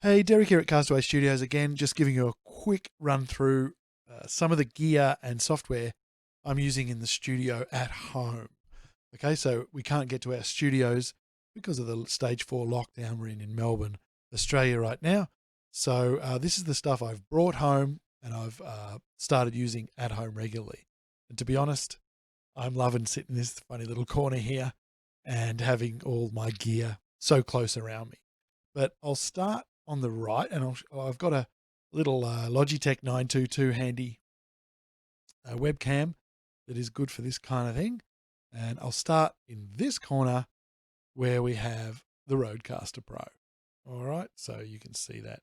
Hey, Derek here at Castaway Studios again, just giving you a quick run through some of the gear and software I'm using in the studio at home. Okay, so we can't get to our studios because of the stage 4 lockdown we're in Melbourne, Australia right now. So this is the stuff I've brought home and I've started using at home regularly. And to be honest, I'm loving sitting in this funny little corner here and having all my gear so close around me. But I'll start on the right, and I've got a little Logitech 922 handy webcam that is good for this kind of thing. And I'll start in this corner where we have the Roadcaster Pro. All right, so you can see that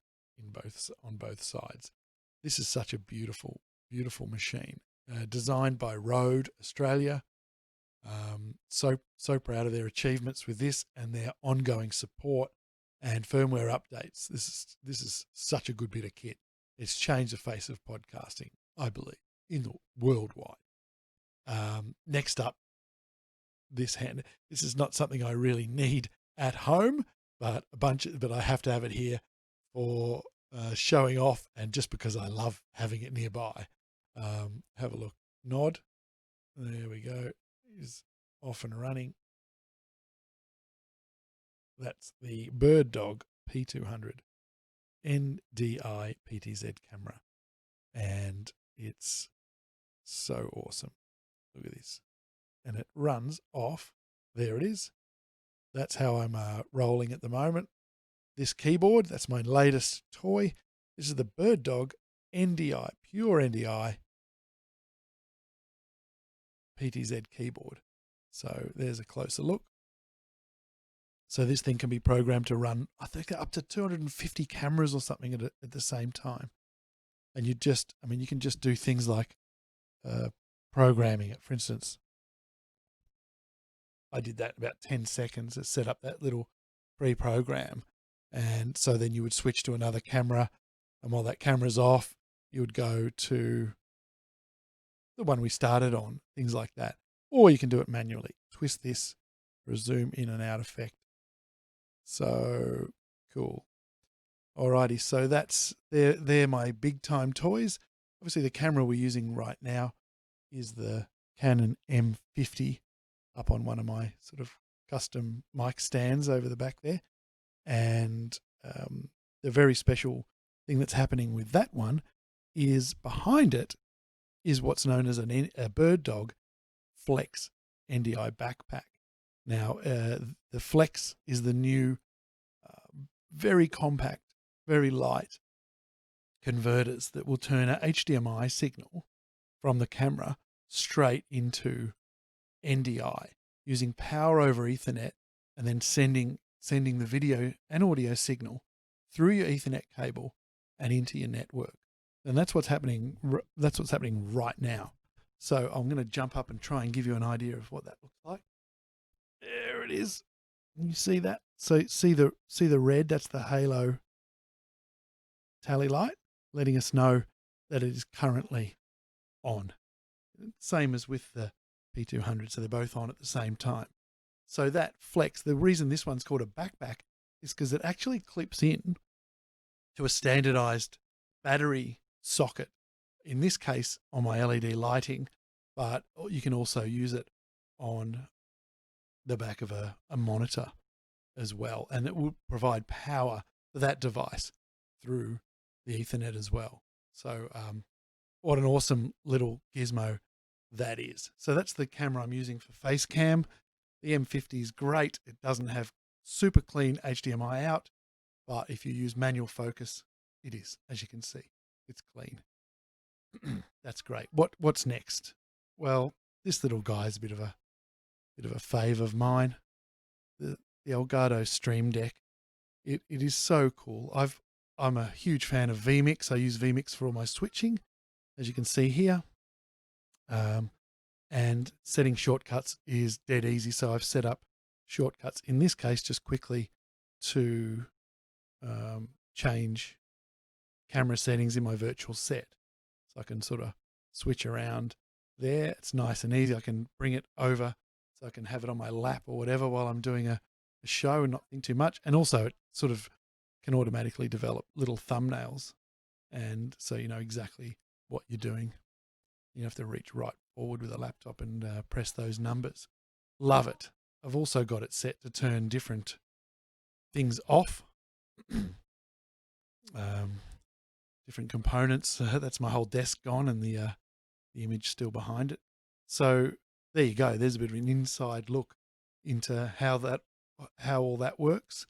on both sides. This is such a beautiful, beautiful machine, designed by Rode Australia. So proud of their achievements with this and their ongoing support and firmware updates. This is such a good bit of kit. It's changed the face of podcasting, I believe, in the worldwide. Next up, this hand. This is not something I really need at home, but I have to have it here for showing off and just because I love having it nearby. Have a look. Nod. There we go. Is off and running. That's the BirdDog P200 NDI PTZ camera. And it's so awesome. Look at this. And it runs off. There it is. That's how I'm rolling at the moment. This keyboard, that's my latest toy. This is the BirdDog NDI, pure NDI PTZ keyboard. So there's a closer look. So this thing can be programmed to run, I think, up to 250 cameras or something at the same time. And you can just do things like programming it. For instance, I did that in about 10 seconds to set up that little pre-program. And so then you would switch to another camera. And while that camera's off, you would go to the one we started on, things like that. Or you can do it manually. Twist this for a zoom in and out effect. So cool. Alrighty, so they're my big time toys. Obviously the camera we're using right now is the Canon M50 up on one of my sort of custom mic stands over the back there. And the very special thing that's happening with that one is behind it is what's known as a BirdDog Flex NDI backpack. Now, the Flex is the new, very compact, very light converters that will turn an HDMI signal from the camera straight into NDI using power over Ethernet and then sending the video and audio signal through your Ethernet cable and into your network. And that's what's happening. That's what's happening right now. So I'm going to jump up and try and give you an idea of what that looks like. There it is. Can you see that? So see the red, that's the halo tally light, letting us know that it is currently on. Same as with the P200, so they're both on at the same time. So that Flex, the reason this one's called a backpack is because it actually clips in to a standardized battery socket, in this case on my LED lighting, but you can also use it on the back of a monitor as well. And it will provide power for that device through the Ethernet as well. So what an awesome little gizmo that is. So that's the camera I'm using for face cam. The M50 is great. It doesn't have super clean HDMI out, but if you use manual focus, it is, as you can see, it's clean. That's great. What's next? Well, this little guy is a bit of a fave of mine. The Elgato Stream Deck. It is so cool. I'm a huge fan of Vmix. I use Vmix for all my switching, as you can see here. And setting shortcuts is dead easy. So I've set up shortcuts in this case just quickly to change camera settings in my virtual set. So I can sort of switch around there. It's nice and easy. I can bring it over so I can have it on my lap or whatever while I'm doing a show and not think too much. And also it sort of can automatically develop little thumbnails. And so you know exactly what you're doing. You have to reach right forward with a laptop and press those numbers. Love it. I've also got it set to turn different things off. Different components. That's my whole desk gone and the image still behind it. So there you go. There's a bit of an inside look into how all that works.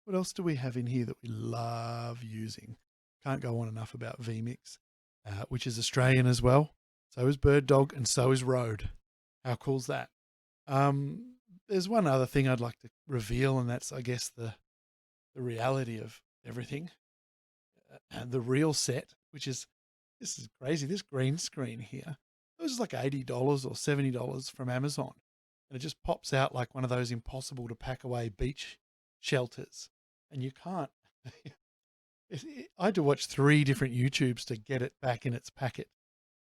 What else do we have in here that we love using? Can't go on enough about Vmix, which is Australian as well. So is BirdDog and so is Rode. How cool is that? There's one other thing I'd like to reveal, and that's, I guess, the reality of everything. And the real set, which is, this is crazy, this green screen here, it was like $80 or $70 from Amazon. And it just pops out like one of those impossible to pack away beach shelters. And you can't, I had to watch 3 different YouTubes to get it back in its packet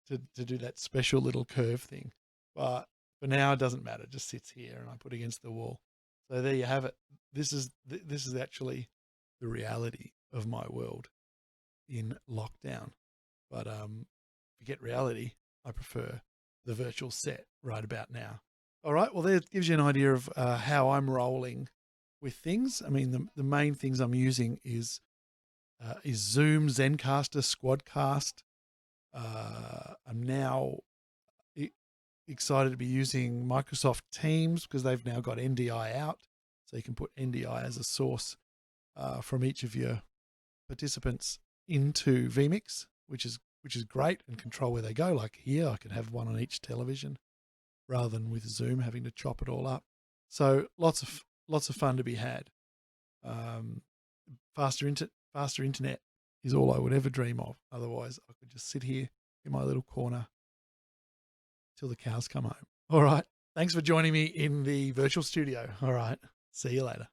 to do that special little curve thing. But for now, it doesn't matter. It just sits here and I put it against the wall. So there you have it. This is actually the reality of my world in lockdown. But forget reality. I prefer the virtual set right about now. All right. Well, that gives you an idea of how I'm rolling with things. I mean, the main things I'm using is Zoom, Zencaster, Squadcast. I'm now excited to be using Microsoft Teams because they've now got NDI out. So you can put NDI as a source from each of your participants into Vmix, which is great, and control where they go. Like here, I can have one on each television rather than with Zoom having to chop it all up. So lots of fun to be had. Faster internet is all I would ever dream of. Otherwise, I could just sit here in my little corner till the cows come home. All right. Thanks for joining me in the virtual studio. All right. See you later.